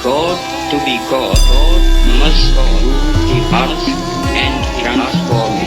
God, God must rule the earth and transform it.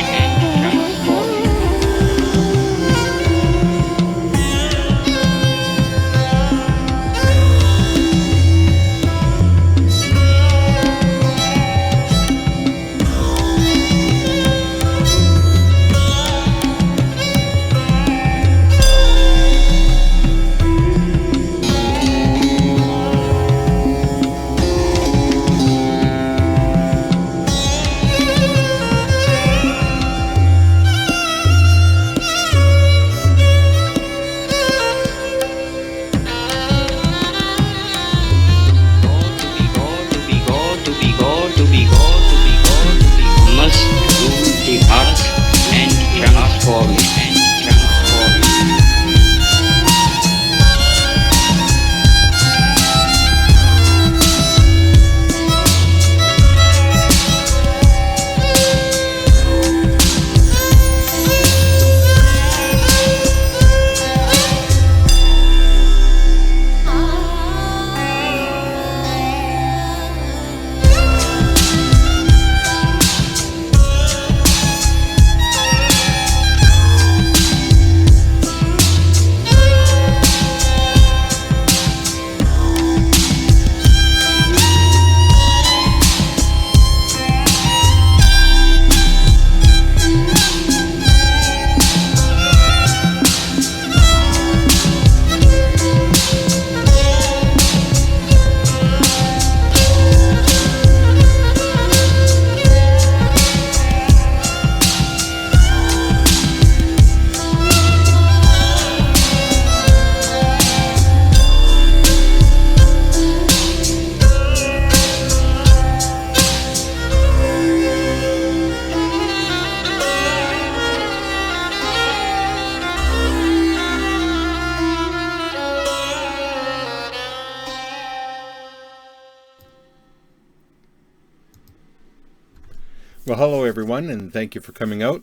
Well, hello everyone, and thank you for coming out.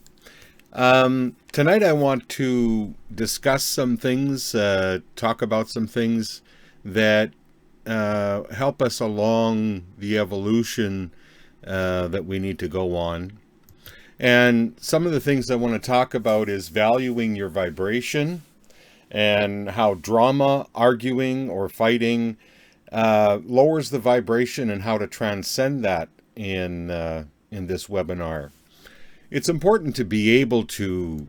Tonight I want to discuss some things, talk about some things that help us along the evolution that we need to go on. And some of the things I want to talk about is valuing your vibration and how drama, arguing, or fighting lowers the vibration, and how to transcend that in this webinar. It's important to be able to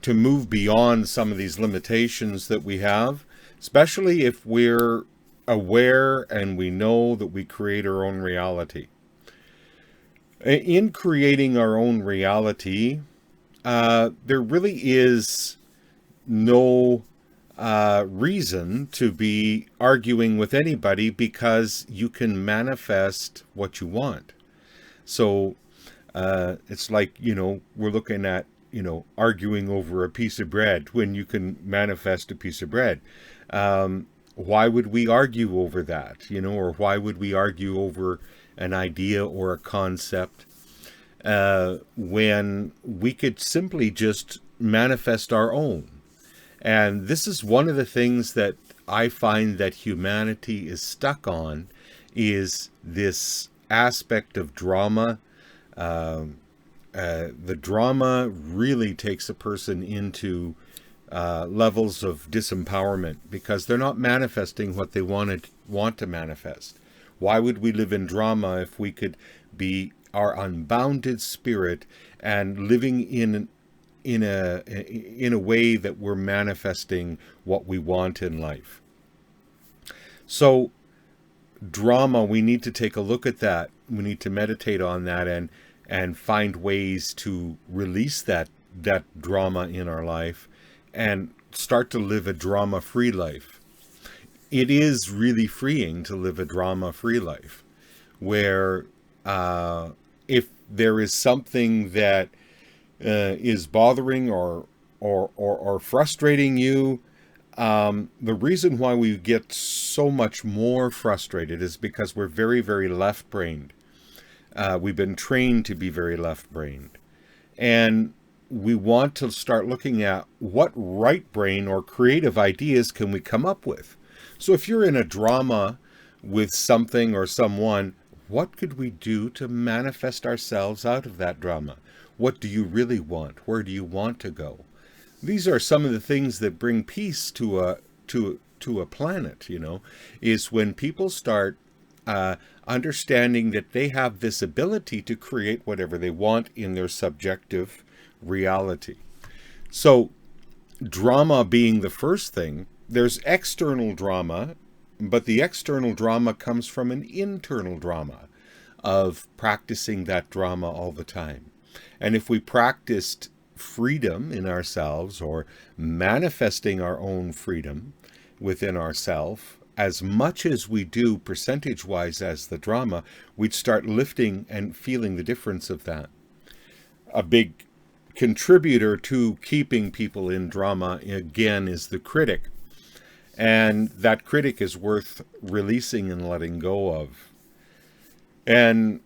move beyond some of these limitations that we have, especially if we're aware and we know that we create our own reality. In creating our own reality, there really is no reason to be arguing with anybody, because you can manifest what you want. So it's like, we're looking at, arguing over a piece of bread when you can manifest a piece of bread. Why would we argue over that, or why would we argue over an idea or a concept when we could simply just manifest our own? And this is one of the things that I find that humanity is stuck on, is this aspect of drama. The drama really takes a person into levels of disempowerment, because they're not manifesting what they want to manifest. Why would we live in drama if we could be our unbounded spirit and living in a way that we're manifesting what we want in life? So drama, we need to take a look at that. We need to meditate on that and find ways to release that drama in our life and start to live a drama-free life. It is really freeing to live a drama-free life, where if there is something that is bothering or frustrating you, the reason why we get so much more frustrated is because we're very, very left-brained. We've been trained to be very left-brained. And we want to start looking at what right brain or creative ideas can we come up with. So if you're in a drama with something or someone, what could we do to manifest ourselves out of that drama? What do you really want? Where do you want to go? These are some of the things that bring peace to a planet, is when people start understanding that they have this ability to create whatever they want in their subjective reality. So drama being the first thing, there's external drama, but the external drama comes from an internal drama of practicing that drama all the time. And if we practiced freedom in ourselves, or manifesting our own freedom within ourselves, as much as we do percentage-wise as the drama, we'd start lifting and feeling the difference of that. A big contributor to keeping people in drama, again, is the critic. And that critic is worth releasing and letting go of. And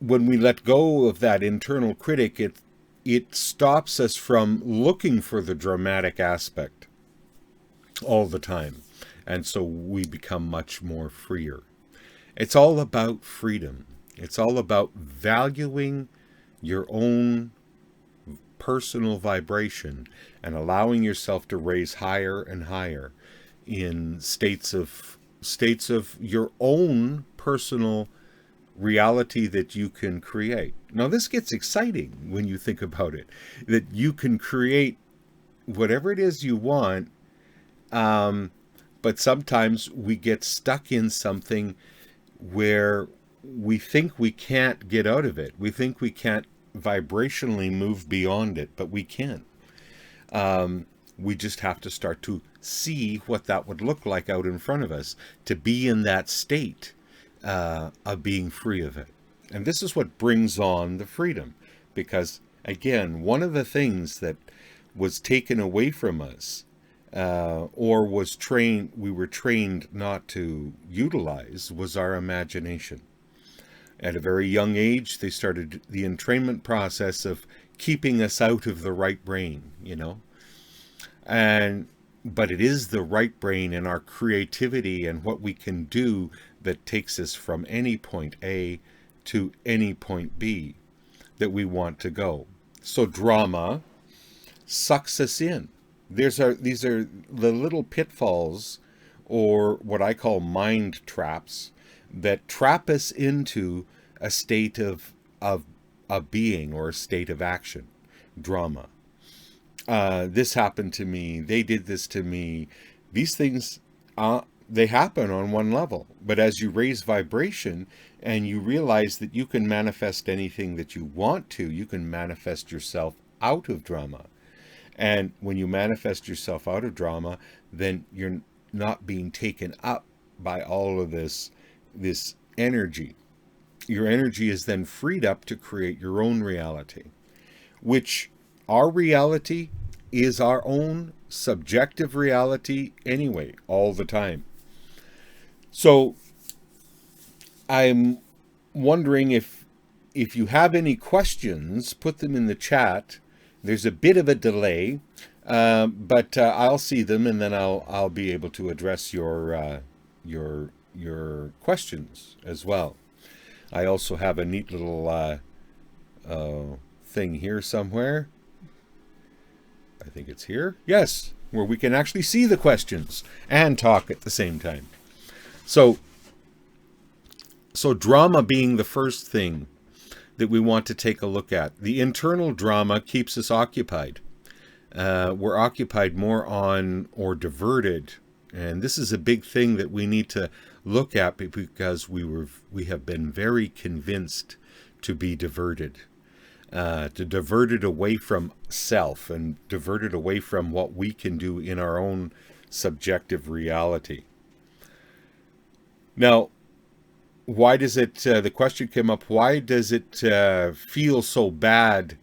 when we let go of that internal critic, it stops us from looking for the dramatic aspect all the time. And so we become much more freer. It's all about freedom. It's all about valuing your own personal vibration and allowing yourself to raise higher and higher in states of your own personal reality that you can create. Now this gets exciting when you think about it, that you can create whatever it is you want, but sometimes we get stuck in something where we think we can't get out of it. We think we can't vibrationally move beyond it, but we can. We just have to start to see what that would look like out in front of us, to be in that state of being free of it. And this is what brings on the freedom, because again, one of the things that was taken away from us, or we were trained not to utilize, was our imagination. At a very young age, they started the entrainment process of keeping us out of the right brain, but it is the right brain and our creativity and what we can do that takes us from any point A to any point B that we want to go. So drama sucks us in. These are the little pitfalls, or what I call mind traps, that trap us into a state of being, or a state of action. Drama. This happened to me. They did this to me. These things, they happen on one level. But as you raise vibration and you realize that you can manifest anything that you want to, you can manifest yourself out of drama. And when you manifest yourself out of drama, then you're not being taken up by all of this energy. Your energy is then freed up to create your own reality, which our reality is our own subjective reality anyway, all the time. So I'm wondering if you have any questions, put them in the chat. There's a bit of a delay, but I'll see them, and then I'll be able to address your questions as well. I also have a neat little thing here somewhere. I think it's here. Yes, where we can actually see the questions and talk at the same time. So drama being the first thing that we want to take a look at. The internal drama keeps us occupied. We're occupied more on, or diverted. And this is a big thing that we need to look at, because we have been very convinced to be diverted. Diverted away from self, and diverted away from what we can do in our own subjective reality. Now, why does it, the question came up, why does it feel so bad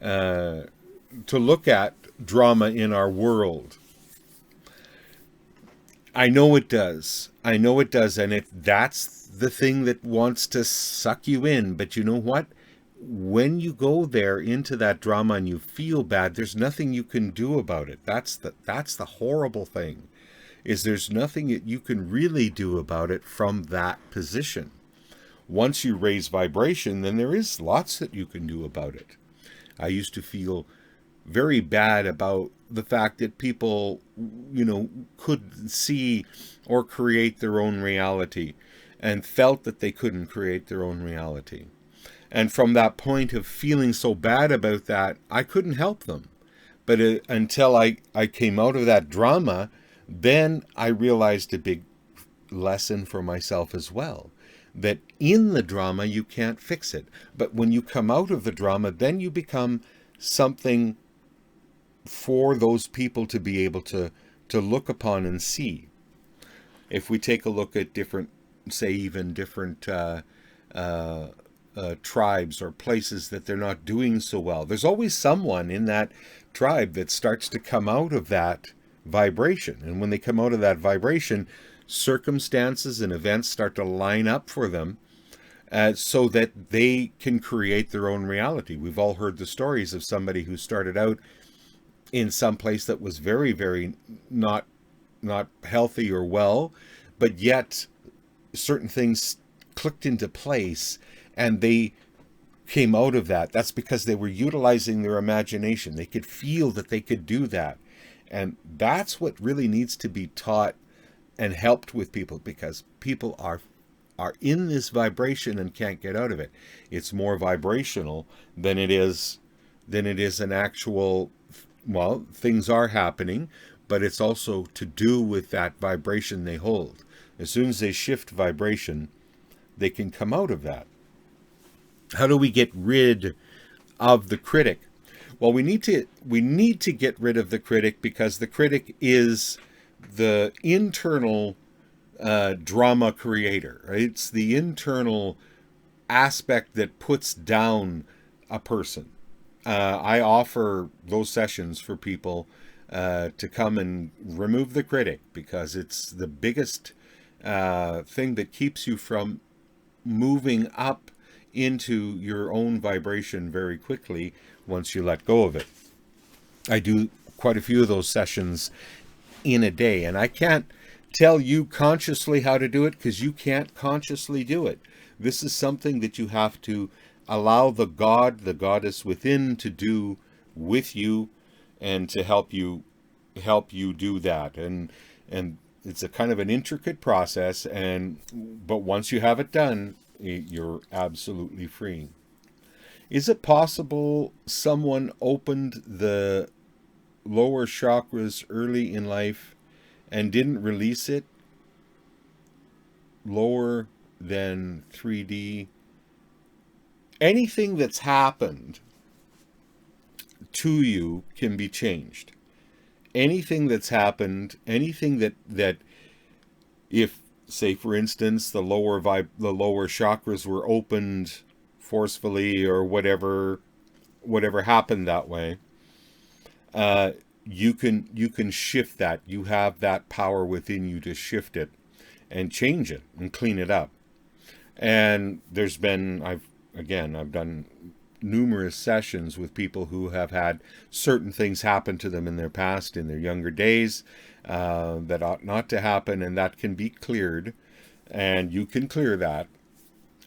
to look at drama in our world? I know it does. I know it does. And that's the thing that wants to suck you in. But you know what? When you go there into that drama and you feel bad, there's nothing you can do about it. That's the horrible thing, is there's nothing that you can really do about it from that position. Once you raise vibration, then there is lots that you can do about it. I used to feel very bad about the fact that people, could see or create their own reality, and felt that they couldn't create their own reality. And from that point of feeling so bad about that, I couldn't help them. But until I came out of that drama, then I realized a big lesson for myself as well. That in the drama, you can't fix it. But when you come out of the drama, then you become something for those people to be able to look upon and see. If we take a look at different, say even different tribes or places that they're not doing so well, there's always someone in that tribe that starts to come out of that vibration. And when they come out of that vibration, circumstances and events start to line up for them so that they can create their own reality. We've all heard the stories of somebody who started out in some place that was very, very not healthy or well, but yet certain things clicked into place and they came out of that. That's because they were utilizing their imagination. They could feel that they could do that. And that's what really needs to be taught and helped with people, because people are in this vibration and can't get out of it. It's more vibrational than it is an actual, well, things are happening, but it's also to do with that vibration they hold. As soon as they shift vibration, they can come out of that. How do we get rid of the critic? Well, we need to get rid of the critic, because the critic is the internal drama creator, right? It's the internal aspect that puts down a person. I offer those sessions for people to come and remove the critic, because it's the biggest thing that keeps you from moving up into your own vibration very quickly once you let go of it. I do quite a few of those sessions in a day, and I can't tell you consciously how to do it, because you can't consciously do it. This is something that you have to allow the God, the goddess within, to do with you and to help you do that. And it's a kind of an intricate process, but once you have it done, you're absolutely free. Is it possible someone opened the lower chakras early in life and didn't release it? Lower than 3D? Anything that's happened to you can be changed. Anything that's happened, anything that if, say for instance, the lower chakras were opened forcefully or whatever happened that way, you can shift that. You have that power within you to shift it and change it and clean it up. And I've done numerous sessions with people who have had certain things happen to them in their past, in their younger days, that ought not to happen, and that can be cleared, and you can clear that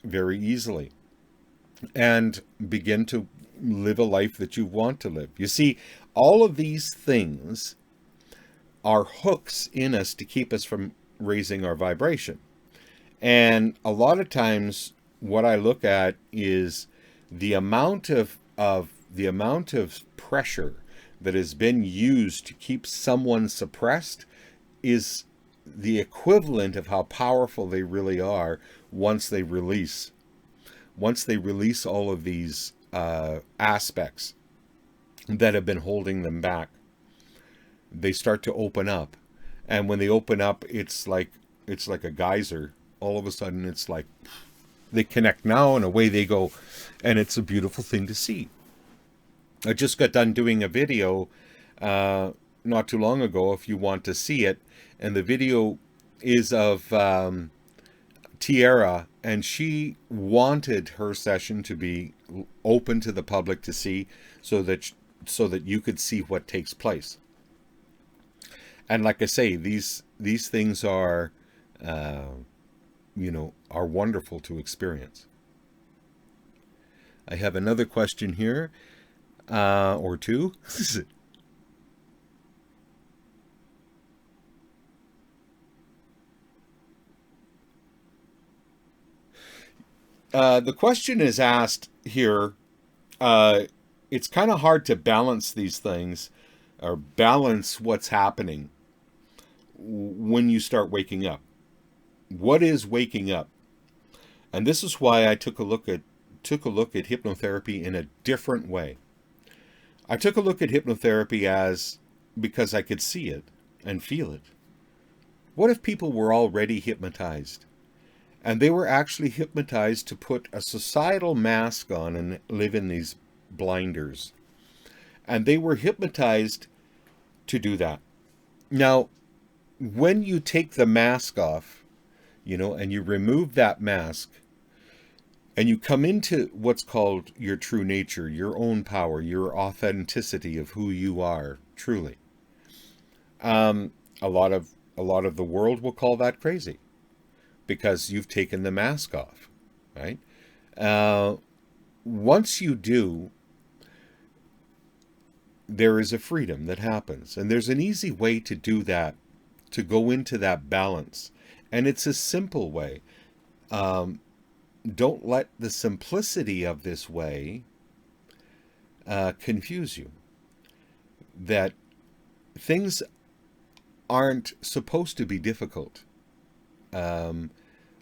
very easily and begin to live a life that you want to live. You see, all of these things are hooks in us to keep us from raising our vibration. And a lot of times what I look at is the amount of pressure that has been used to keep someone suppressed is the equivalent of how powerful they really are once they release all of these aspects that have been holding them back. They start to open up, and when they open up, it's like a geyser. All of a sudden, it's like they connect now, and away they go, and it's a beautiful thing to see. I just got done doing a video not too long ago, if you want to see it, and the video is of Tiara, and she wanted her session to be open to the public to see, so that you could see what takes place. And like I say, these these things are, are wonderful to experience. I have another question here, or two. The question is asked here. It's kind of hard to balance these things, or balance what's happening when you start waking up. What is waking up? And this is why I took a look at hypnotherapy in a different way. I took a look at hypnotherapy because I could see it and feel it. What if people were already hypnotized? And they were actually hypnotized to put a societal mask on and live in these blinders. And they were hypnotized to do that. Now, when you take the mask off, and you remove that mask, and you come into what's called your true nature, your own power, your authenticity of who you are, truly. A lot of the world will call that crazy, because you've taken the mask off, right? Once you do, there is a freedom that happens. And there's an easy way to do that, to go into that balance. And it's a simple way. Don't let the simplicity of this way confuse you. That things aren't supposed to be difficult.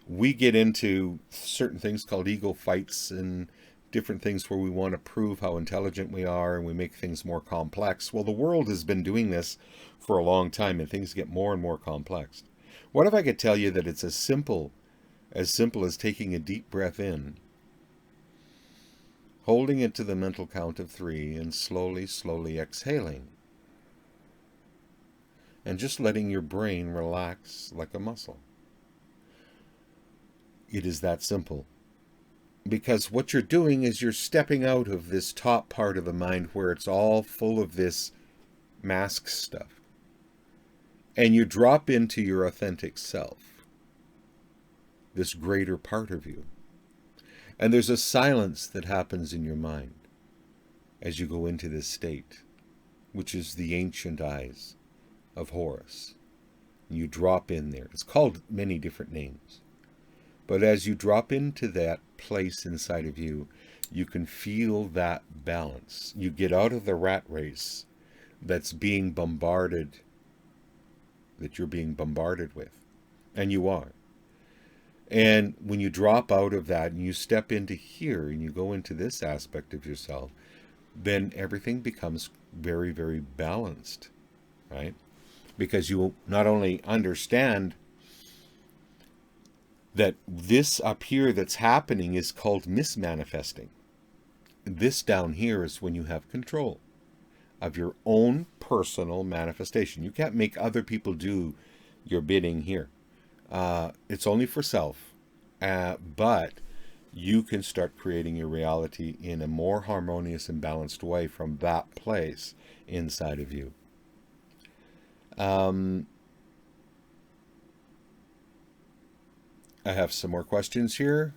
We get into certain things called ego fights and different things where we want to prove how intelligent we are, and we make things more complex. Well, the world has been doing this for a long time, and things get more and more complex. What if I could tell you that it's as simple as taking a deep breath in, holding it to the mental count of 3, and slowly exhaling, and just letting your brain relax like a muscle. It is that simple. Because what you're doing is you're stepping out of this top part of the mind where it's all full of this mask stuff. And you drop into your authentic self, this greater part of you. And there's a silence that happens in your mind as you go into this state, which is the ancient eyes of Horus. You drop in there. It's called many different names. But as you drop into that place inside of you, you can feel that balance. You get out of the rat race that's being bombarded, that you're being bombarded with. And you are. And when you drop out of that and you step into here and you go into this aspect of yourself, then everything becomes very, very balanced, right? Because you not only understand that this up here that's happening is called mismanifesting. This down here is when you have control of your own personal manifestation. You can't make other people do your bidding here. It's only for self. But you can start creating your reality in a more harmonious and balanced way from that place inside of you. I have some more questions here.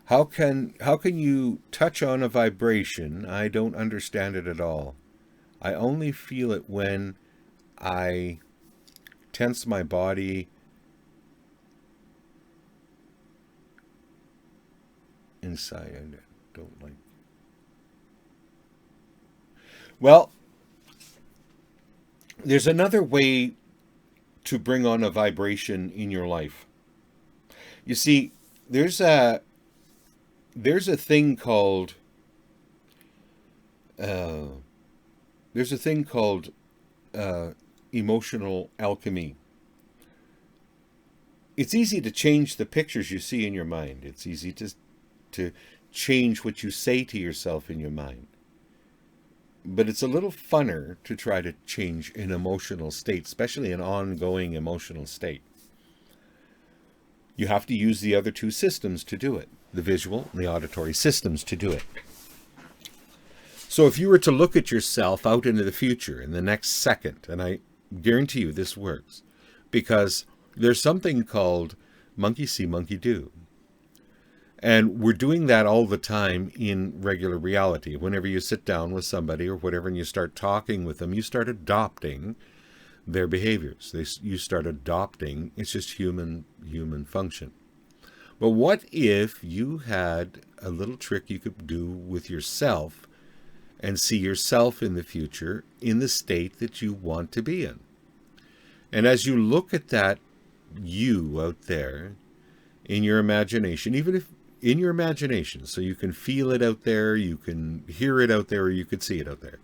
How can you touch on a vibration? I don't understand it at all. I only feel it when I tense my body inside. I don't like. Well, there's another way to bring on a vibration in your life. You see, there's a thing called emotional alchemy. It's easy to change the pictures you see in your mind. It's easy to change what you say to yourself in your mind. But it's a little funner to try to change an emotional state, especially an ongoing emotional state. You have to use the other two systems to do it, the visual and the auditory systems to do it. So if you were to look at yourself out into the future in the next second, and I guarantee you this works, because there's something called monkey see, monkey do. And we're doing that all the time in regular reality. Whenever you sit down with somebody or whatever and you start talking with them, you start adopting their behaviors. You start adopting, it's just human function. But what if you had a little trick you could do with yourself and see yourself in the future in the state that you want to be in? And as you look at that you out there in your imagination, even if in your imagination, so you can feel it out there, you can hear it out there, or you could see it out there.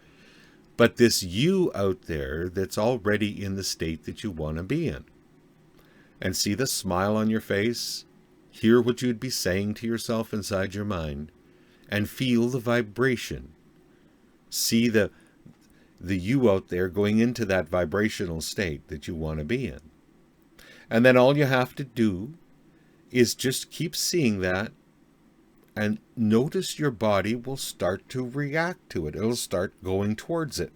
But this you out there that's already in the state that you want to be in. And see the smile on your face, hear what you'd be saying to yourself inside your mind, and feel the vibration. See the you out there going into that vibrational state that you want to be in. And then all you have to do is just keep seeing that, and notice your body will start to react to it. It'll start going towards it.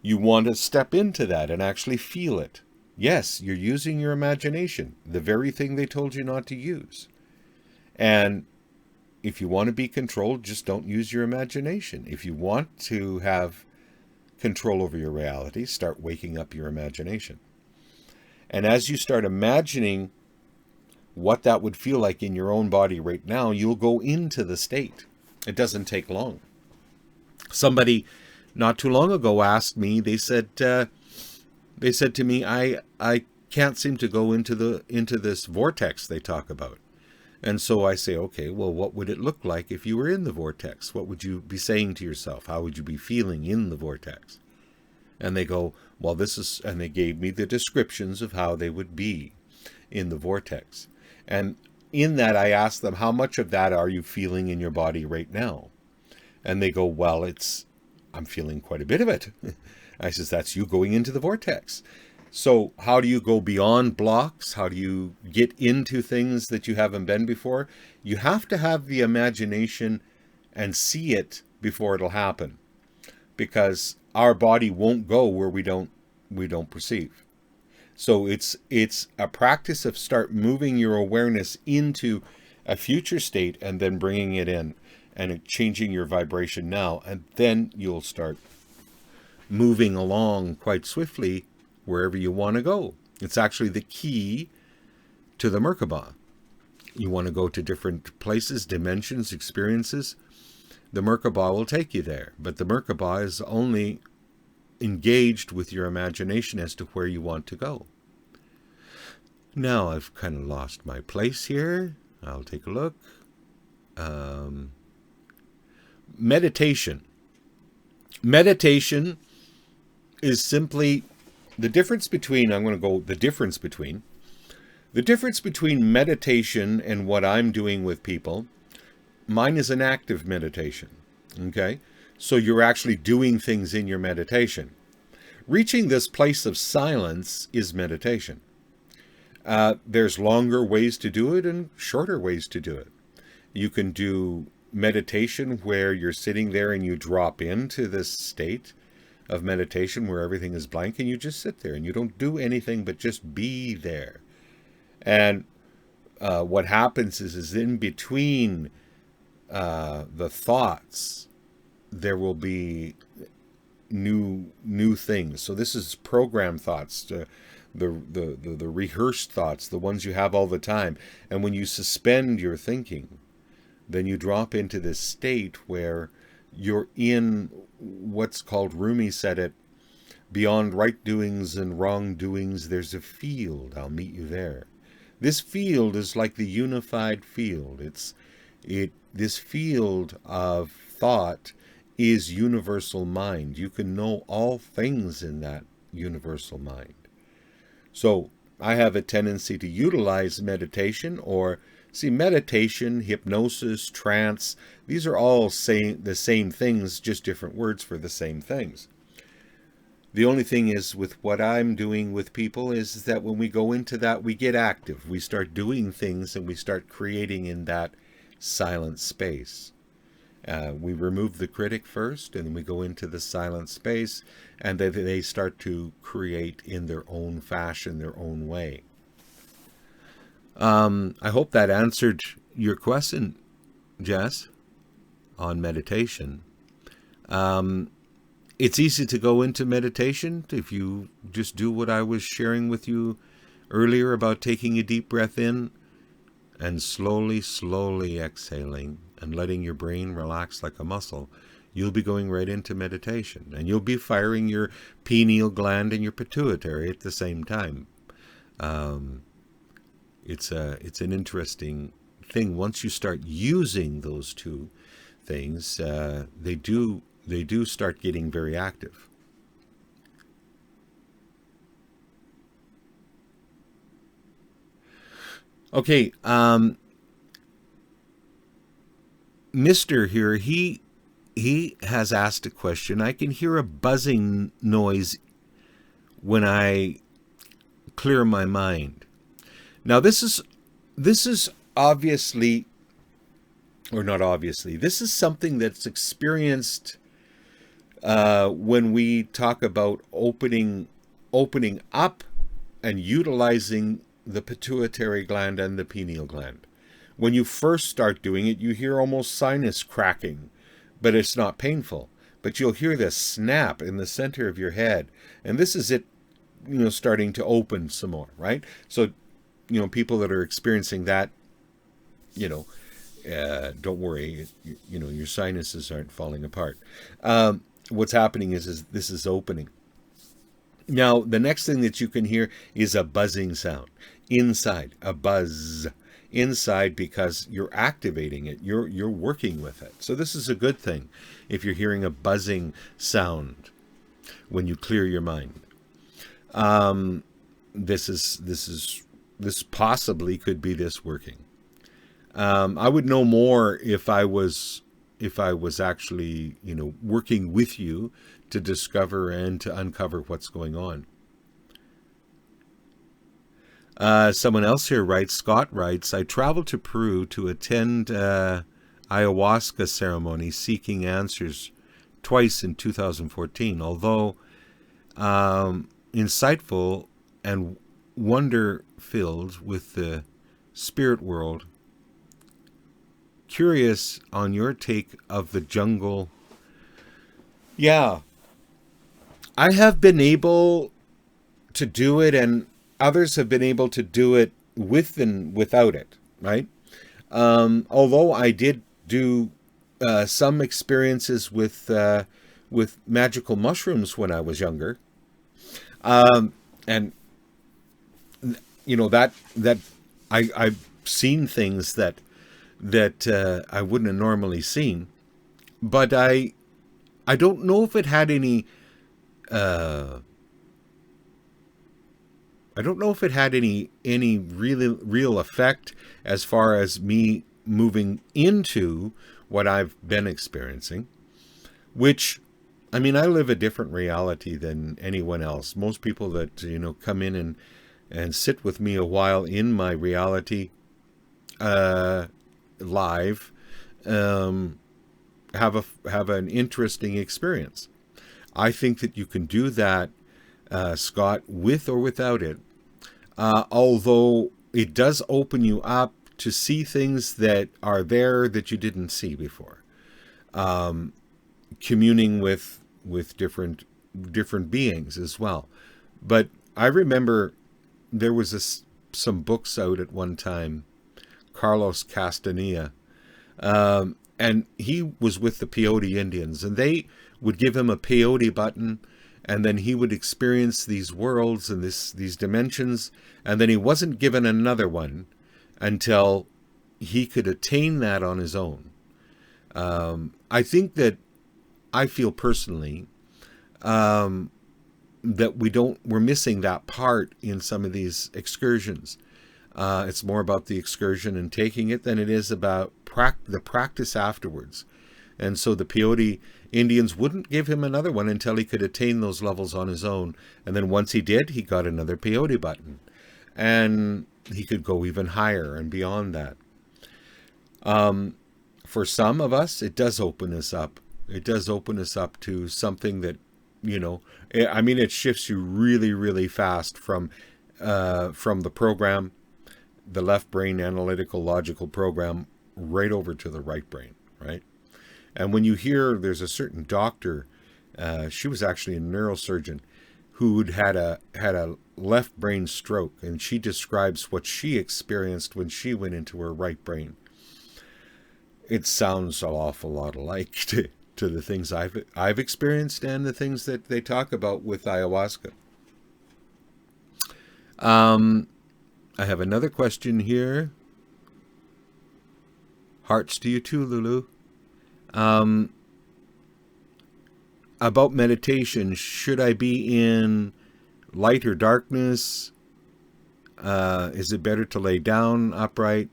You want to step into that and actually feel it. Yes, you're using your imagination, the very thing they told you not to use. And if you want to be controlled, just don't use your imagination. If you want to have control over your reality, start waking up your imagination. And as you start imagining what that would feel like in your own body right now, you'll go into the state. It doesn't take long. Somebody not too long ago asked me, they said to me, I can't seem to go into this vortex they talk about. And so I say, okay, well, what would it look like if you were in the vortex? What would you be saying to yourself? How would you be feeling in the vortex? And they go, well, and they gave me the descriptions of how they would be in the vortex. And in that, I asked them, how much of that are you feeling in your body right now? And they go, well, I'm feeling quite a bit of it. I says, that's you going into the vortex. So how do you go beyond blocks? How do you get into things that you haven't been before? You have to have the imagination and see it before it'll happen, because our body won't go where we don't perceive. So it's a practice of start moving your awareness into a future state and then bringing it in and changing your vibration now. And then you'll start moving along quite swiftly wherever you want to go. It's actually the key to the Merkaba. You want to go to different places, dimensions, experiences. The Merkaba will take you there. But the Merkaba is only engaged with your imagination as to where you want to go. Now I've kind of lost my place here. I'll take a look. Meditation. Meditation is simply the difference between meditation and what I'm doing with people. Mine is an active meditation. Okay? So you're actually doing things in your meditation. Reaching this place of silence is meditation. There's longer ways to do it and shorter ways to do it. You can do meditation where you're sitting there and you drop into this state of meditation where everything is blank and you just sit there and you don't do anything but just be there. And what happens is in between the thoughts, there will be new things. So this is program thoughts, the rehearsed thoughts, the ones you have all the time. And when you suspend your thinking, then you drop into this state where you're in what's called, Rumi said it, beyond right doings and wrong doings, there's a field. I'll meet you there. This field is like the unified field. This field of thought is universal mind. You can know all things in that universal mind. So I have a tendency to utilize meditation, or meditation, hypnosis, trance. These are all the same things, just different words for the same things. The only thing is with what I'm doing with people is that when we go into that, we get active. We start doing things and we start creating in that silent space. We remove the critic first, and then we go into the silent space, and then they start to create in their own fashion, their own way. I hope that answered your question, Jess, on meditation. It's easy to go into meditation if you just do what I was sharing with you earlier about taking a deep breath in and slowly, slowly exhaling and letting your brain relax like a muscle. You'll be going right into meditation, and you'll be firing your pineal gland and your pituitary at the same time. It's an interesting thing. Once you start using those two things, they do start getting very active. Okay, Mr. here, he has asked a question. I can hear a buzzing noise when I clear my mind. Now this is obviously, or not obviously, this is something that's experienced when we talk about opening up and utilizing the pituitary gland and the pineal gland. When you first start doing it, you hear almost sinus cracking, but it's not painful. But you'll hear this snap in the center of your head, and this is it, starting to open some more, right? So, people that are experiencing that, don't worry, your sinuses aren't falling apart. What's happening is this is opening. Now, the next thing that you can hear is a buzzing sound inside, a buzz inside, because you're activating it, you're working with it. So this is a good thing if you're hearing a buzzing sound when you clear your mind. This possibly could be this working. I would know more if I was actually, working with you to discover and to uncover what's going on. Someone else here writes, Scott writes, I traveled to Peru to attend ayahuasca ceremony seeking answers twice in 2014. Although insightful and wonder-filled with the spirit world, curious on your take of the jungle. Yeah, I have been able to do it, and others have been able to do it with and without it, right? Although I did do some experiences with magical mushrooms when I was younger, and that I've seen things that I wouldn't have normally seen, but I don't know if it had any. I don't know if it had any real effect as far as me moving into what I've been experiencing, which, I mean, I live a different reality than anyone else. Most people that, come in and sit with me a while in my reality, live, have an interesting experience. I think that you can do that, Scott, with or without it. Although it does open you up to see things that are there that you didn't see before. Communing with different beings as well. But I remember there was some books out at one time, Carlos Castaneda, and he was with the Peyote Indians, and they would give him a peyote button, and then he would experience these worlds and these dimensions, and then he wasn't given another one until he could attain that on his own. I think that I feel personally that we're missing that part in some of these excursions. It's more about the excursion and taking it than it is about the practice afterwards. And so the Peyote Indians wouldn't give him another one until he could attain those levels on his own. And then once he did, he got another peyote button. And he could go even higher and beyond that. for some of us, it does open us up. It does open us up to something that, I mean, it shifts you really, really fast from the program, the left brain analytical logical program, right over to the right brain, right? And when you hear there's a certain doctor, she was actually a neurosurgeon who'd had a left brain stroke, and she describes what she experienced when she went into her right brain. It sounds an awful lot alike to the things I've experienced and the things that they talk about with ayahuasca. I have another question here. Hearts to you too, Lulu. About meditation, should I be in light or darkness? Is it better to lay down upright?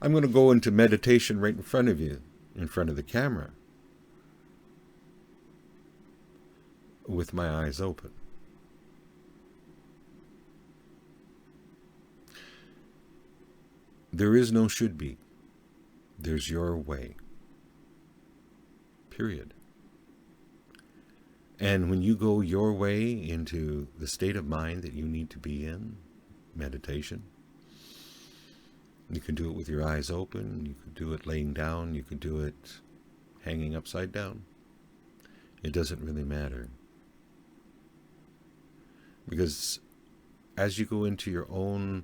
I'm going to go into meditation right in front of you, in front of the camera, with my eyes open. There is no should be. There's your way. Period. And when you go your way into the state of mind that you need to be in, meditation, you can do it with your eyes open, you can do it laying down, you can do it hanging upside down. It doesn't really matter. Because as you go into your own,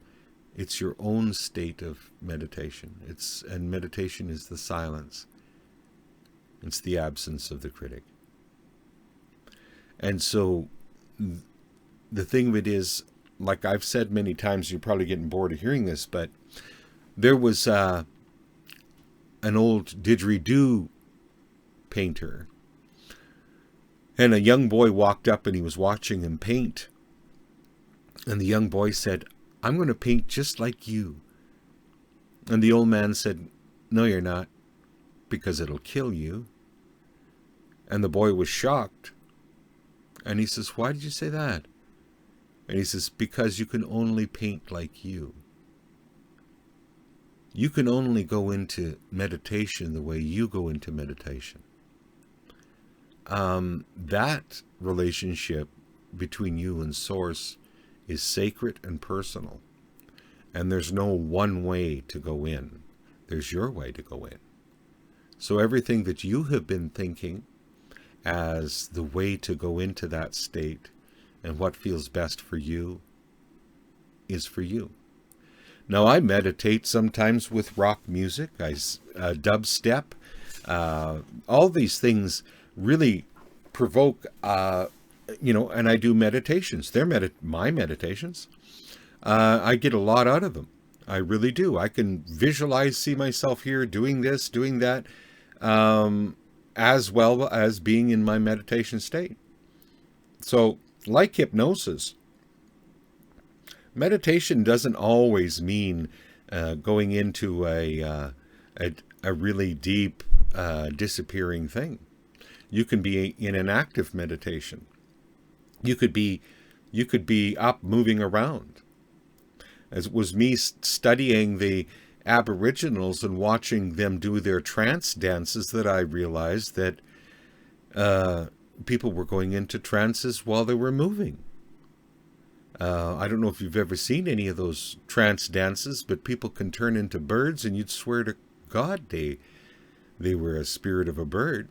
it's your own state of meditation. And meditation is the silence. It's the absence of the critic. And so the thing of it is, like I've said many times, you're probably getting bored of hearing this, but there was an old didgeridoo painter, and a young boy walked up and he was watching him paint. And the young boy said, "I'm going to paint just like you." And the old man said, "No, you're not, because it'll kill you." And the boy was shocked. And he says, "Why did you say that?" And he says, "Because you can only paint like you. You can only go into meditation the way you go into meditation." That relationship between you and Source is sacred and personal. And there's no one way to go in. There's your way to go in. So everything that you have been thinking as the way to go into that state and what feels best for you is for you. Now, I meditate sometimes with rock music, dubstep. All these things really provoke, and I do meditations. They're my meditations. I get a lot out of them. I really do. I can visualize, see myself here doing this, doing that, as well as being in my meditation state. So, like hypnosis, meditation doesn't always mean going into a really deep, disappearing thing. You can be in an active meditation. You could be up, moving around. As it was me studying the Aboriginals and watching them do their trance dances that I realized that people were going into trances while they were moving. I don't know if you've ever seen any of those trance dances, but people can turn into birds, and you'd swear to God they were a spirit of a bird,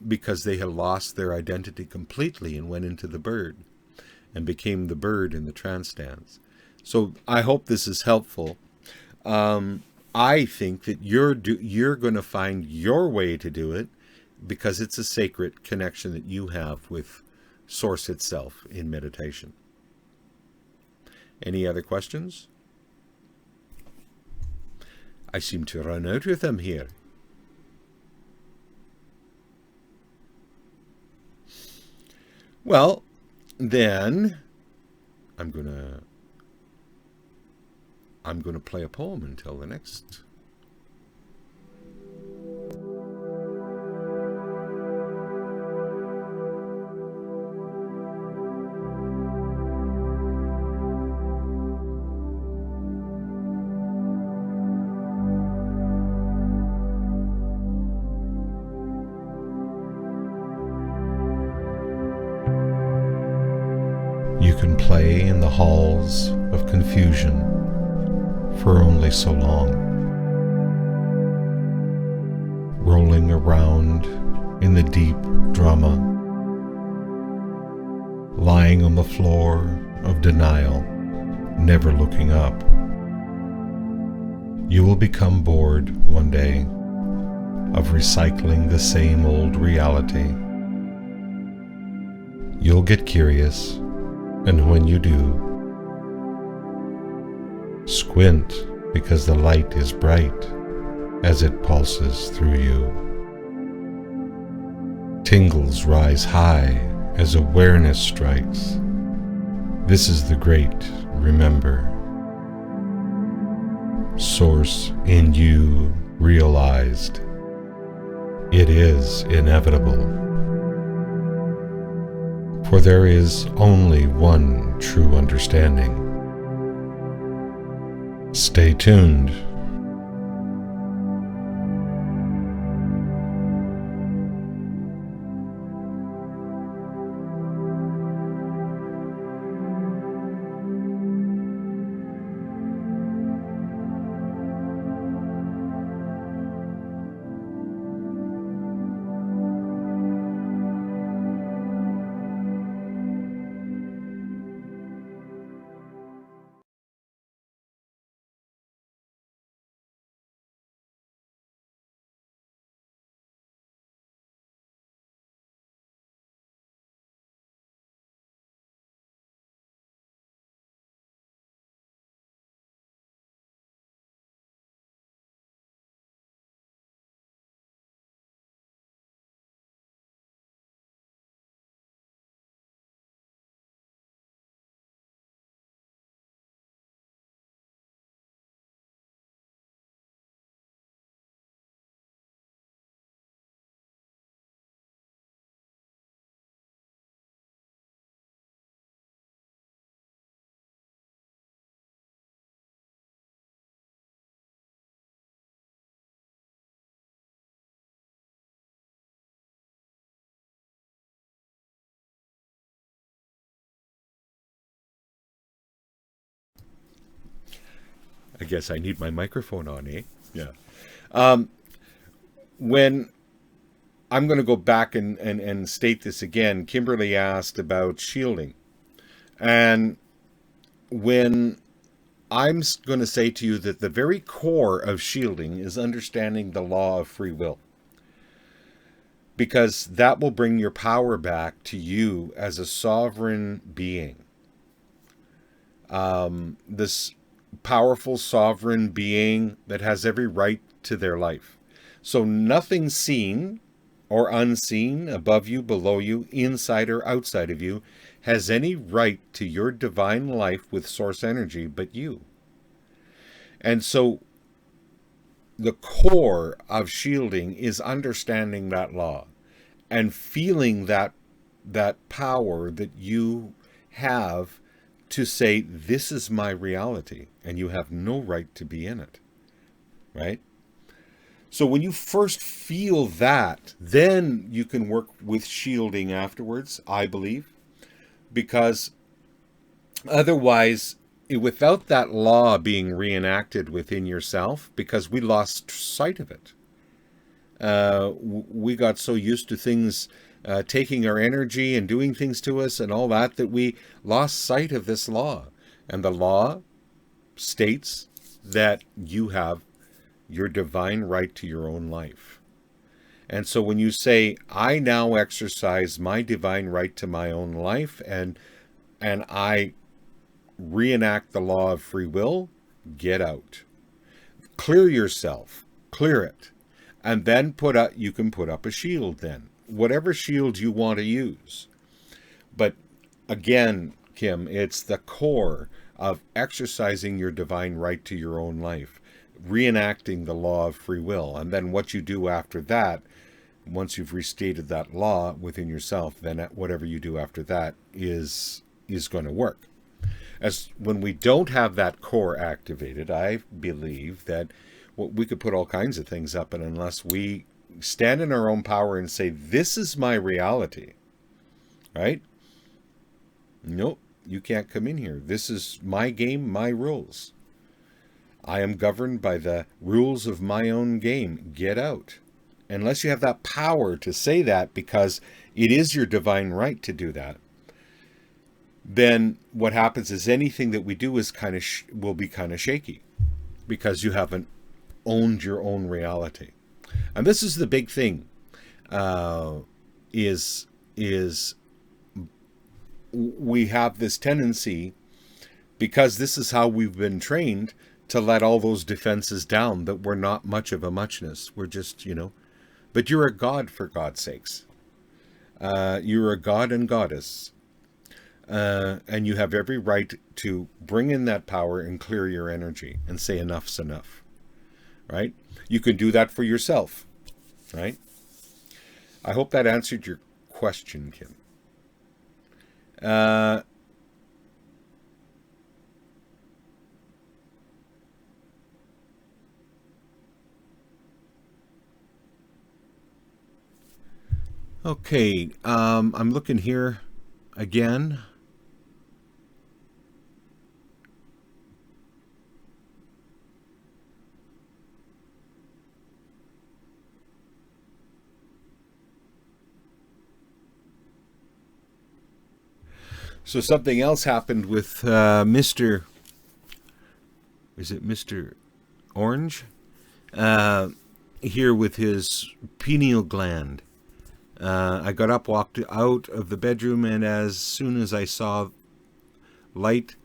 because they had lost their identity completely and went into the bird and became the bird in the trance dance. So I hope this is helpful. I think that you're going to find your way to do it, because it's a sacred connection that you have with Source itself in meditation. Any other questions? I seem to run out of them here. Well, then I'm going to play a poem until the next. You can play in the halls of confusion for only so long, rolling around in the deep drama, lying on the floor of denial, never looking up. You will become bored one day of recycling the same old reality. You'll get curious, and when you do, squint because the light is bright as it pulses through you. Tingles rise high as awareness strikes. This is the great remember. Source in you realized. It is inevitable. For there is only one true understanding. Stay tuned. I guess I need my microphone on, eh? Yeah. When I'm going to go back and state this again, Kimberly asked about shielding. And when I'm going to say to you that the very core of shielding is understanding the law of free will. Because that will bring your power back to you as a sovereign being. This powerful sovereign being that has every right to their life. So nothing seen or unseen, above you, below you, inside or outside of you, has any right to your divine life with source energy but you. And so the core of shielding is understanding that law and feeling that power that you have to say, this is my reality, and you have no right to be in it, right? So when you first feel that, then you can work with shielding afterwards, I believe, because otherwise, without that law being reenacted within yourself, because we lost sight of it, we got so used to things taking our energy and doing things to us and all that, that we lost sight of this law. And the law states that you have your divine right to your own life. And so when you say, I now exercise my divine right to my own life, and I reenact the law of free will, get out. Clear yourself. Clear it. And then you can put up a shield then. Whatever shield you want to use. But again, Kim, it's the core of exercising your divine right to your own life, reenacting the law of free will. And then what you do after that, once you've restated that law within yourself, then whatever you do after that is going to work. As when we don't have that core activated, I believe that we could put all kinds of things up, and unless we stand in our own power and say, this is my reality, right? Nope, can't come in here. This is my game, my rules. I am governed by the rules of my own game. Get out. Unless you have that power to say that, because it is your divine right to do that, then what happens is anything that we do is will be kind of shaky, because you haven't owned your own reality. And this is the big thing, is we have this tendency, because this is how we've been trained, to let all those defenses down, that we're not much of a muchness. We're just, but you're a god, for God's sakes. You're a god and goddess. And you have every right to bring in that power and clear your energy and say enough's enough, right? You can do that for yourself, right? I hope that answered your question, Kim. Okay, I'm looking here again. So something else happened with Mr. Orange? Here with his pineal gland. I got up, walked out of the bedroom, and as soon as I saw light,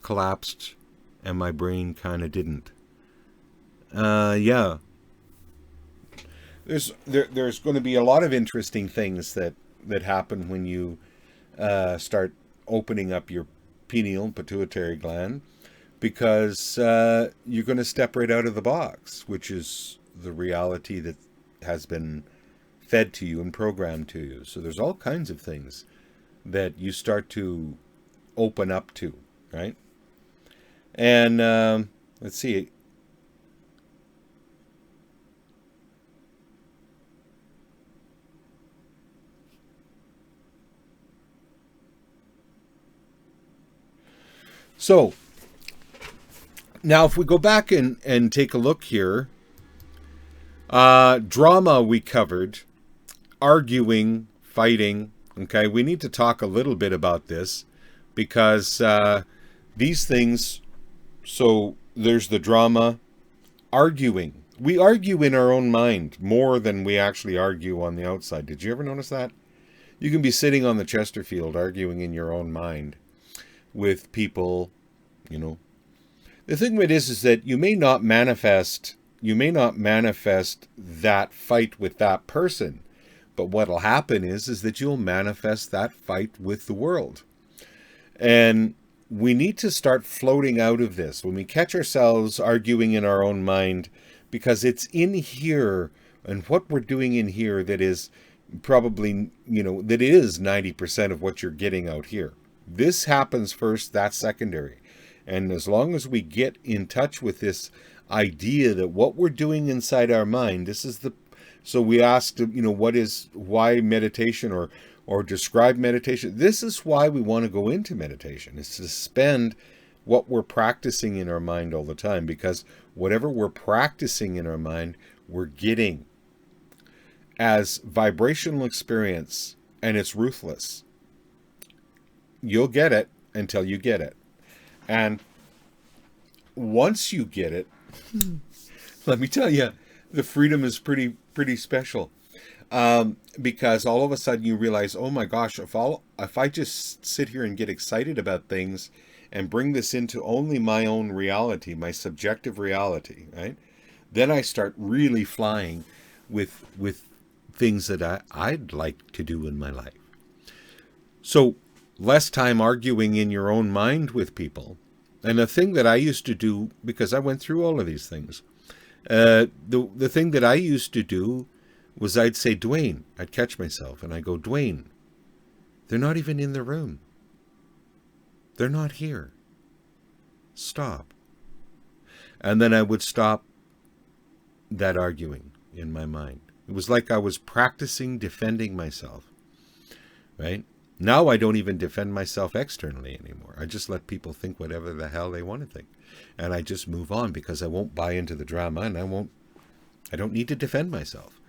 collapsed, and my brain kind of didn't. Yeah. There's going to be a lot of interesting things that happen when you start opening up your pineal and pituitary gland, because you're going to step right out of the box, which is the reality that has been fed to you and programmed to you. So there's all kinds of things that you start to open up to, right? And let's see. So now if we go back and take a look here, drama we covered, arguing, fighting. Okay, we need to talk a little bit about this, because these things, so there's the drama, arguing. We argue in our own mind more than we actually argue on the outside. Did you ever notice that? You can be sitting on the Chesterfield arguing in your own mind with people, The thing with it is that you may not manifest that fight with that person, but what'll happen is that you'll manifest that fight with the world. And we need to start floating out of this when we catch ourselves arguing in our own mind, because it's in here, and what we're doing in here that is probably, that is 90% of what you're getting out here. This happens first, that's secondary. And as long as we get in touch with this idea that what we're doing inside our mind, so we asked, why meditation, or describe meditation. This is why we want to go into meditation. It's to suspend what we're practicing in our mind all the time, because whatever we're practicing in our mind, we're getting as vibrational experience, and it's ruthless. You'll get it until you get it. And once you get it, let me tell you, the freedom is pretty special. Because all of a sudden you realize, oh my gosh, if I just sit here and get excited about things and bring this into only my own reality, my subjective reality, right? Then I start really flying with things that I'd like to do in my life. So less time arguing in your own mind with people. And the thing that I used to do, because I went through all of these things, the thing that I used to do was I'd say, Dwaine, I'd catch myself and I go, Dwaine, they're not even in the room. They're not here. Stop. And then I would stop that arguing in my mind. It was like I was practicing defending myself, right? Now I don't even defend myself externally anymore. I just let people think whatever the hell they want to think. And I just move on because I won't buy into the drama, and I don't need to defend myself.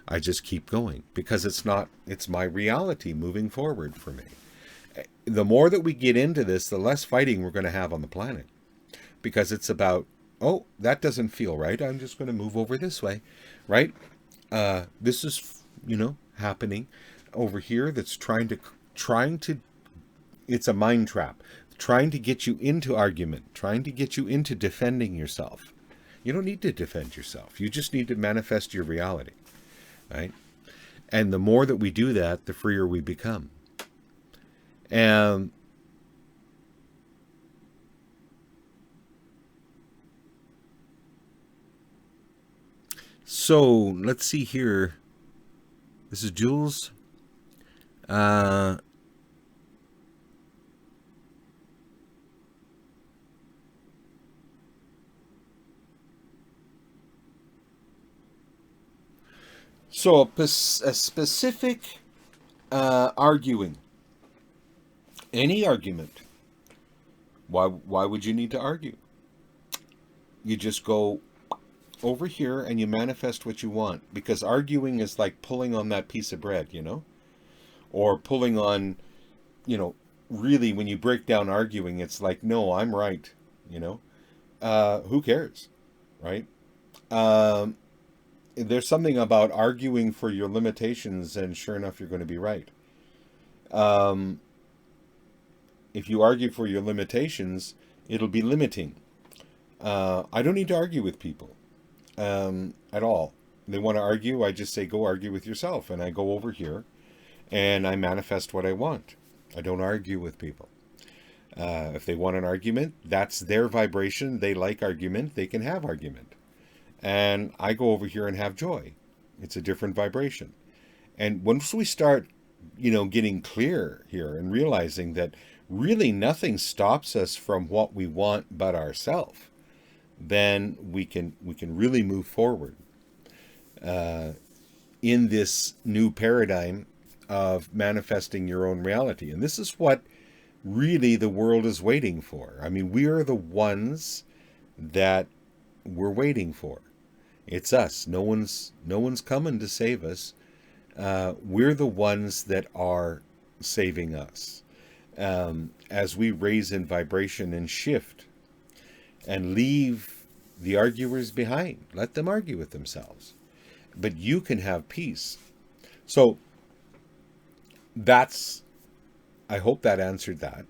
I just keep going because it's my reality moving forward for me. The more that we get into this, the less fighting we're going to have on the planet. Because it's about, oh, that doesn't feel right. I'm just going to move over this way, right? This is, happening over here that's trying to, it's a mind trap, trying to get you into argument, trying to get you into defending yourself. You don't need to defend yourself. You just need to manifest your reality, right? And the more that we do that, the freer we become. And so let's see here. This is Jules. So a specific arguing, any argument. Why would you need to argue? You just go over here and you manifest what you want, because arguing is like pulling on that piece of bread, or pulling on, really when you break down arguing, it's like, no, I'm right, who cares, right? There's something about arguing for your limitations, and sure enough, you're going to be right. If you argue for your limitations, it'll be limiting. I don't need to argue with people at all. They want to argue, I just say, go argue with yourself. And I go over here and I manifest what I want. I don't argue with people. If they want an argument, that's their vibration. They like argument. They can have argument. And I go over here and have joy. It's a different vibration. And once we start, getting clear here and realizing that really nothing stops us from what we want but ourselves, then we can really move forward in this new paradigm of manifesting your own reality. And this is what really the world is waiting for. I mean, we are the ones that we're waiting for. It's us. No one's coming to save us. We're the ones that are saving us. As we raise in vibration and shift and leave the arguers behind. Let them argue with themselves. But you can have peace. So I hope that answered that.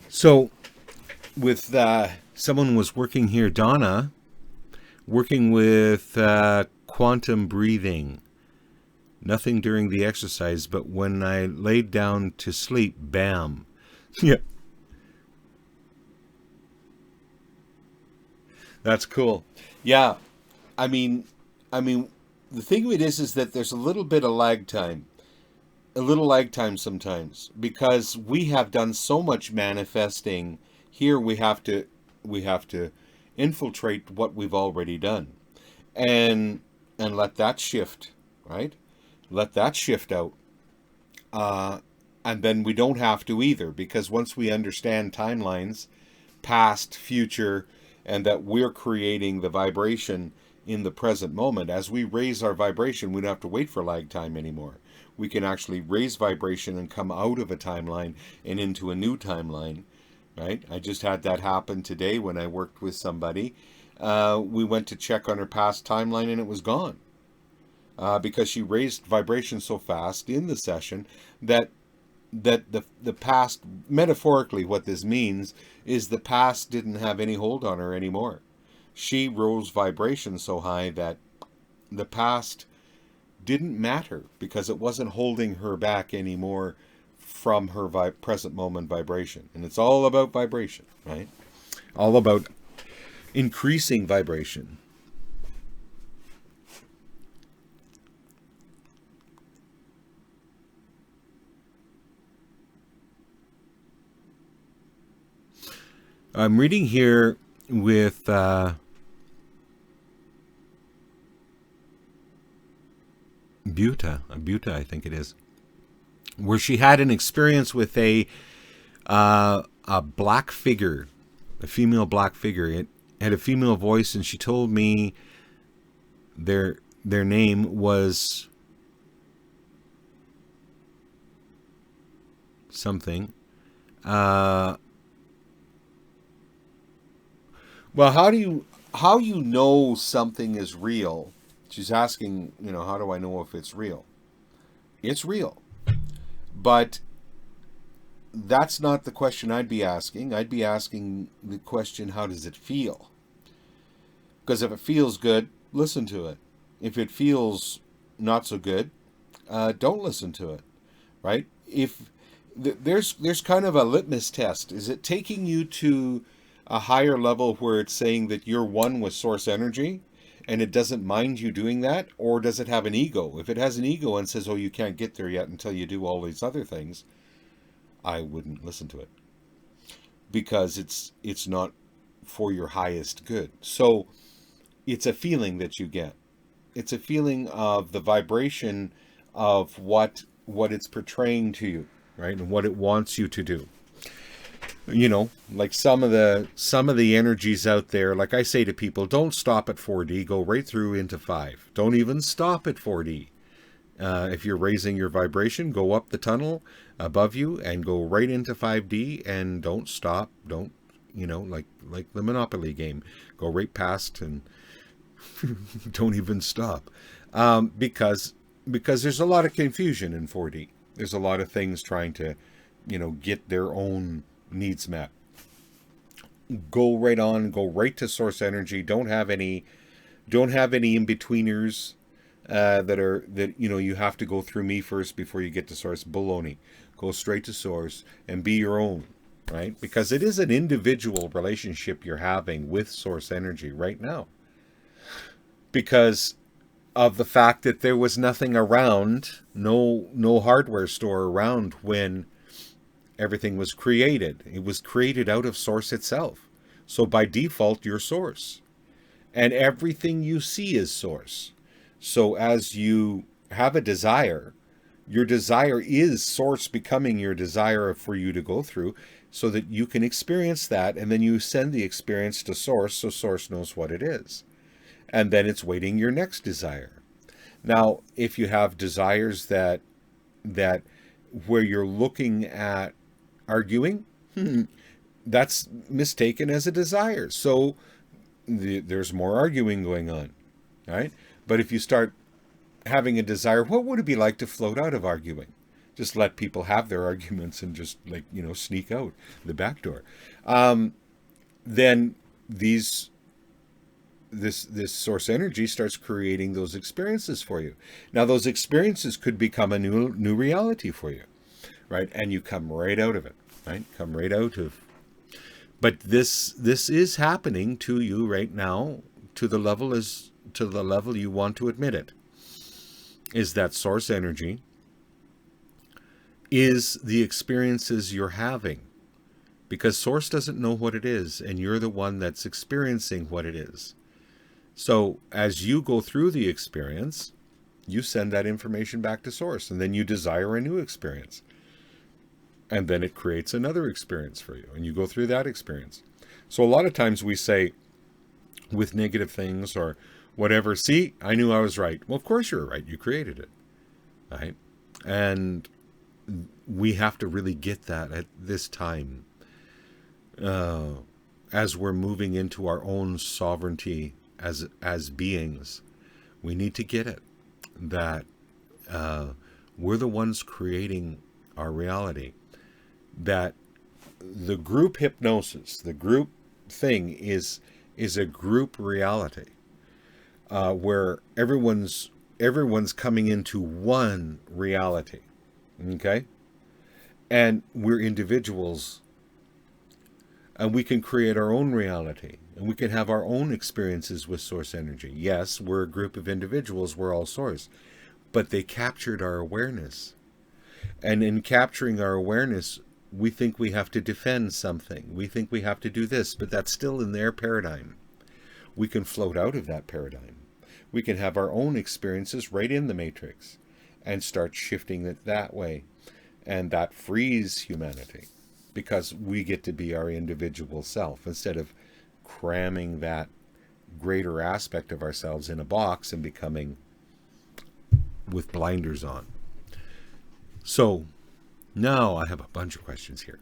So with someone was working here, Donna, working with quantum breathing. Nothing during the exercise, but when I laid down to sleep, bam. Yeah. That's cool. Yeah. I mean, the thing of it is that there's a little bit of lag time. A little lag time sometimes, because we have done so much manifesting here. We have to infiltrate what we've already done, and let that shift, right? Let that shift out, and then we don't have to either, because once we understand timelines, past, future, and that we're creating the vibration in the present moment, as we raise our vibration, we don't have to wait for lag time anymore. We can actually raise vibration and come out of a timeline and into a new timeline, right? I just had that happen today when I worked with somebody. We went to check on her past timeline and it was gone. Because she raised vibration so fast in the session that the past, metaphorically what this means is the past didn't have any hold on her anymore. She rose vibration so high that the past didn't matter, because it wasn't holding her back anymore from her present moment vibration. And it's all about vibration, right? All about increasing vibration. I'm reading here with Buta, I think it is, where she had an experience with a black figure, a female black figure. It had a female voice, and she told me their name was something. Well, how you know something is real? She's asking, how do I know if it's real? It's real. But that's not the question I'd be asking. I'd be asking the question, how does it feel? Because if it feels good, listen to it. If it feels not so good, don't listen to it, right? If there's kind of a litmus test. Is it taking you to a higher level where it's saying that you're one with source energy and it doesn't mind you doing that? Or does it have an ego? If it has an ego and says, oh, you can't get there yet until you do all these other things, I wouldn't listen to it, because it's not for your highest good. So it's a feeling that you get. It's a feeling of the vibration of what it's portraying to you, right? And what it wants you to do. Like some of the energies out there, like I say to people, don't stop at 4D, go right through into 5. Don't even stop at 4D. If you're raising your vibration, go up the tunnel above you and go right into 5D, and don't stop. Don't, like the Monopoly game, go right past and don't even stop. Because there's a lot of confusion in 4D. There's a lot of things trying to, get their own needs met. Go right on, go right to source energy. Don't have any in-betweeners that you have to go through me first before you get to source. Baloney. Go straight to source and be your own, right? Because it is an individual relationship you're having with source energy right now. Because of the fact that there was nothing around, no hardware store around when everything was created. It was created out of source itself. So by default, you're source. And everything you see is source. So as you have a desire, your desire is source becoming your desire for you to go through, so that you can experience that, and then you send the experience to source, so source knows what it is. And then it's waiting your next desire. Now, if you have desires that where you're looking at arguing, that's mistaken as a desire. So there's more arguing going on, right? But if you start having a desire, what would it be like to float out of arguing? Just let people have their arguments and just sneak out the back door. Then this source energy starts creating those experiences for you. Now those experiences could become a new reality for you, right? And you come right out of it, right? Come right out of. But this is happening to you right now, to the level you want to admit it. Is that source energy is the experiences you're having, because source doesn't know what it is, and you're the one that's experiencing what it is. So as you go through the experience, you send that information back to source, and then you desire a new experience. And then it creates another experience for you, and you go through that experience. So a lot of times we say with negative things or whatever, see, I knew I was right. Well, of course you're right. You created it, right? And we have to really get that at this time, as we're moving into our own sovereignty as beings. We need to get it, that we're the ones creating our reality. That the group hypnosis, the group thing is a group reality, where everyone's coming into one reality, okay? And we're individuals, and we can create our own reality, and we can have our own experiences with source energy. Yes, we're a group of individuals, we're all source, but they captured our awareness. And in capturing our awareness, we think we have to defend something. We think we have to do this, but that's still in their paradigm. We can float out of that paradigm. We can have our own experiences right in the matrix and start shifting it that way. And that frees humanity because we get to be our individual self instead of cramming that greater aspect of ourselves in a box and becoming with blinders on. So now I have a bunch of questions here.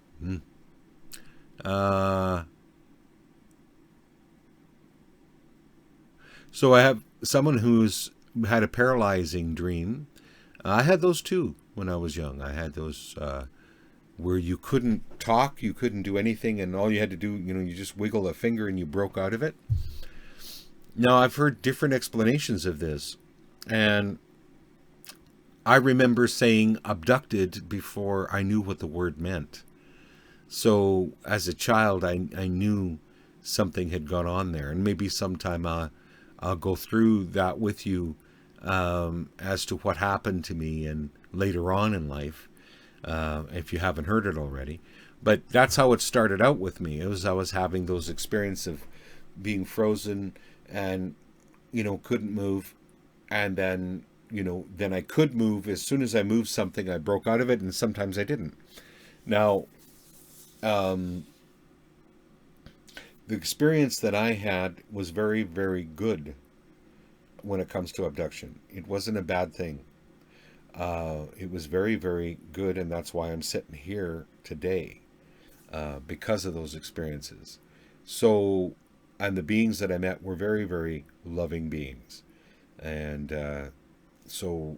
So I have someone who's had a paralyzing dream. I had those too when I was young. I had those where you couldn't talk, you couldn't do anything, and all you had to do, you just wiggle a finger and you broke out of it. Now, I've heard different explanations of this, and I remember saying abducted before I knew what the word meant. So as a child, I knew something had gone on there, and maybe sometime I'll go through that with you as to what happened to me and later on in life, if you haven't heard it already. But that's how it started out with me. It was I was having those experiences of being frozen and, couldn't move. And then, then I could move. As soon as I moved something, I broke out of it, and sometimes I didn't. Now, the experience that I had was very, very good when it comes to abduction. It wasn't a bad thing. It was very, very good, and that's why I'm sitting here today, because of those experiences. So, and the beings that I met were very, very loving beings. And so,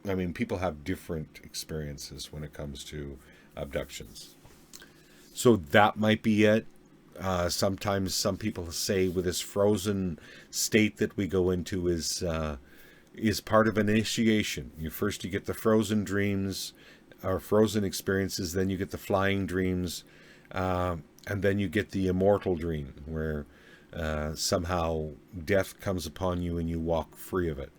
I mean, people have different experiences when it comes to abductions. So that might be it. Sometimes some people say with this frozen state that we go into is part of an initiation. You get the frozen dreams or frozen experiences, then you get the flying dreams, and then you get the immortal dream where somehow death comes upon you and you walk free of it.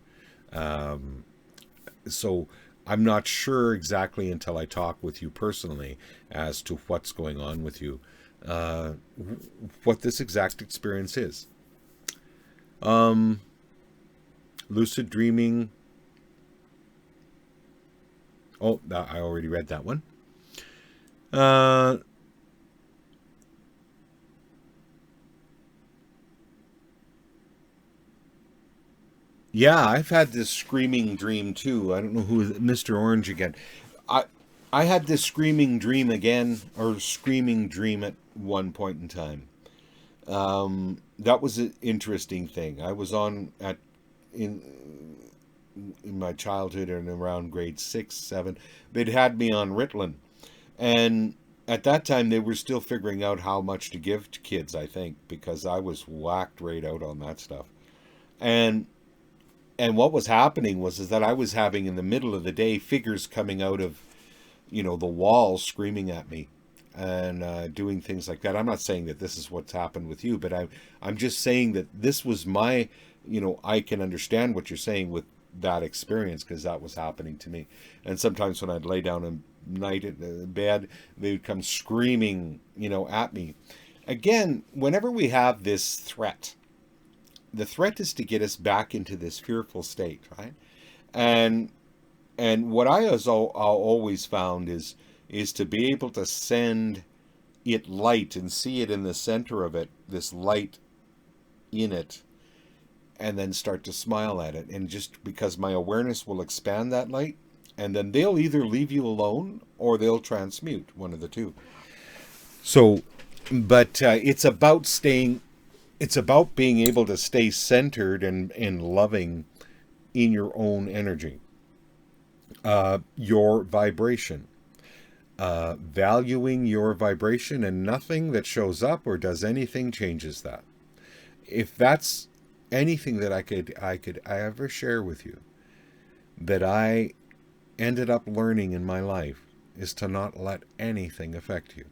So I'm not sure exactly until I talk with you personally as to what's going on with you, what this exact experience is. Lucid dreaming. Oh, I already read that one. Yeah, I've had this screaming dream too. I don't know who, Mr. Orange again. I had this screaming dream again, or screaming dream at one point in time. That was an interesting thing. I was in my childhood and around grade 6, 7. They'd had me on Ritalin, and at that time they were still figuring out how much to give to kids, I think, because I was whacked right out on that stuff. And what was happening is that I was having in the middle of the day figures coming out of, the wall screaming at me and doing things like that. I'm not saying that this is what's happened with you, but I'm just saying that this was my, I can understand what you're saying with that experience because that was happening to me. And sometimes when I'd lay down at night in bed, they would come screaming, at me. Again, whenever we have this threat, the threat is to get us back into this fearful state, right? And what I has always found is to be able to send it light and see it in the center of it, this light in it, and then start to smile at it. And just because my awareness will expand that light, and then they'll either leave you alone or they'll transmute, one of the two. So, but it's about being able to stay centered and loving in your own energy, your vibration, valuing your vibration, and nothing that shows up or does anything changes that. If that's anything that I could ever share with you, that I ended up learning in my life, is to not let anything affect you.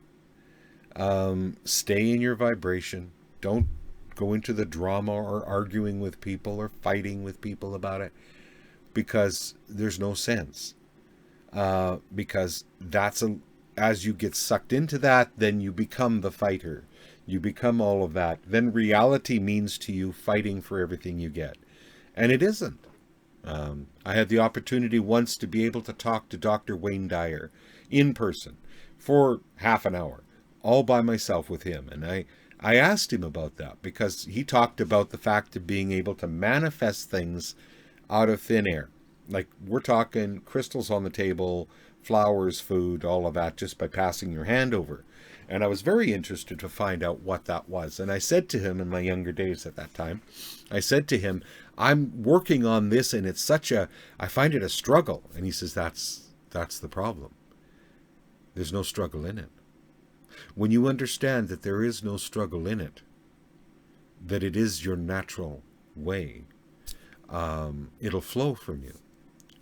Stay in your vibration. Don't go into the drama or arguing with people or fighting with people about it, because there's no sense. Because that's as you get sucked into that, then you become the fighter. You become all of that. Then reality means to you fighting for everything you get. And it isn't. I had the opportunity once to be able to talk to Dr. Wayne Dyer in person for half an hour, all by myself with him. And I asked him about that because he talked about the fact of being able to manifest things out of thin air. Like, we're talking crystals on the table, flowers, food, all of that, just by passing your hand over. And I was very interested to find out what that was. And I said to him in my younger days at that time, I said to him, I'm working on this and it's I find it a struggle. And he says, that's the problem. There's no struggle in it. When you understand that there is no struggle in it, that it is your natural way, it'll flow from you.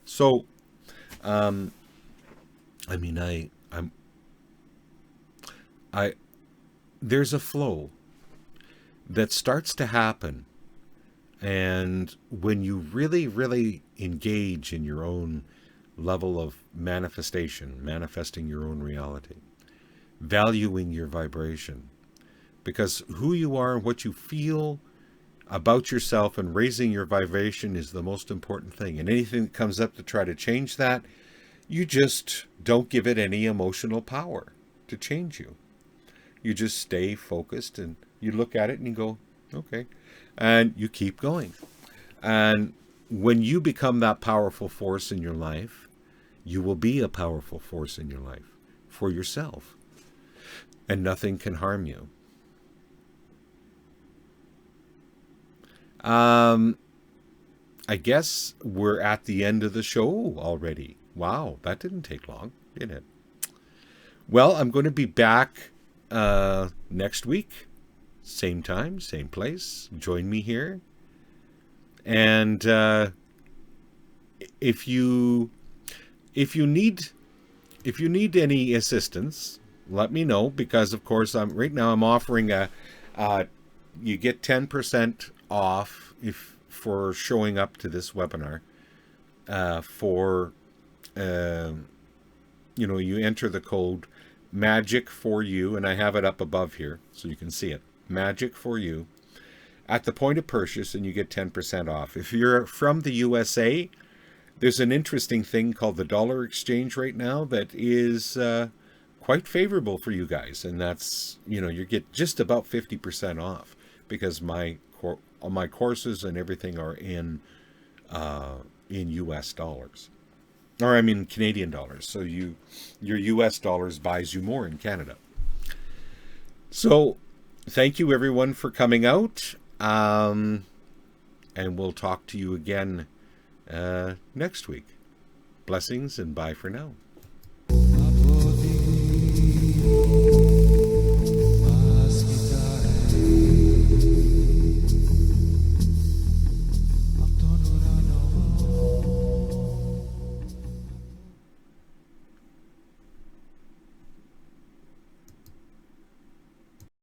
So, there's a flow that starts to happen, and when you really, really engage in your own level of manifesting your own reality, valuing your vibration, because who you are and what you feel about yourself and raising your vibration is the most important thing. And anything that comes up to try to change that, you just don't give it any emotional power to change you. You just stay focused and you look at it and you go, okay. And you keep going. And when you become that powerful force in your life, you will be a powerful force in your life for yourself. And nothing can harm you. I guess we're at the end of the show already. Wow, that didn't take long, did it? Well, I'm going to be back next week. Same time, same place. Join me here. And if you need any assistance, let me know, because of course right now I'm offering you get 10% off for showing up to this webinar. You enter the code MAGIC4U, and I have it up above here so you can see it. MAGIC4U at the point of purchase, and you get 10% off. If you're from the USA, there's an interesting thing called the dollar exchange right now that is quite favorable for you guys, and that's, you get just about 50% off, because all my courses and everything are in US dollars, or I mean Canadian dollars. So your US dollars buys you more in Canada. So thank you everyone for coming out, and we'll talk to you again next week. Blessings and bye for now.